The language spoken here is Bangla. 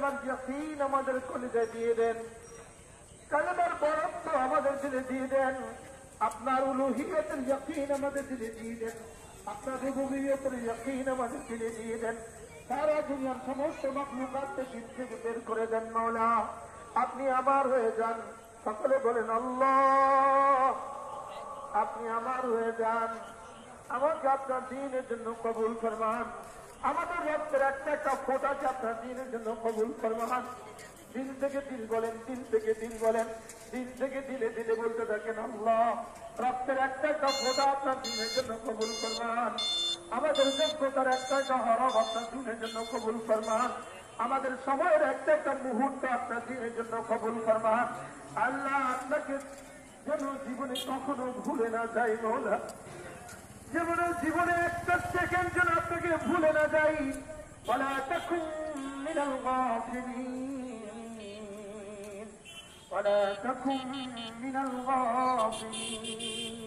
কালেমার ইয়াকিন আমাদের কলিজায় দিয়ে দেন, কালেমার বরত্ব আমাদের দিলে দিয়ে দেন, আপনার উলুহিয়তের ইয়াকিন আমাদের দিলে দিয়ে দেন, আপনার রুবুবিয়তের ইয়াকিন আমাদের দিলে দিয়ে দেন। সারা দুনিয়ার সমস্ত মাখলুকাতকে দিন থেকে বের করে দেন মাওলা। আপনি আমার হয়ে যান, সকলে বলেন আল্লাহ। আপনি আমার হয়ে যান, আমাকে আপনার দ্বীনের জন্য কবুল ফরমান। আমাদের রক্তের একটা একটা ফোঁটাকে আপনার দ্বীনের জন্য কবুল ফরমান। দিল থেকে দিল বলেন, দিল থেকে দিল বলেন, দিল থেকে দিলে দিলে বলতে থাকেন আল্লাহ। রক্তের একটা একটা ফোঁটা আপনার দ্বীনের জন্য কবুল ফরমান। আমাদের যোগ্যতার একটা একটা হরফ আপনার দ্বীনের জন্য কবুল ফরমান। আমাদের সময়ের একটা একটা মুহূর্ত আপনার দ্বীনের জন্য কবুল ফরমান। আল্লাহ আপনাকে যেন জীবনে কখনো ভুলে না যাই মওলা, জীবনে একটা সেকেন্ড যেন আপনাকে ভুলে না যাই। ওয়ালা তাকুন মিনাল গাফিলিন, ওয়ালা তাকুন মিনাল গাফিলিন।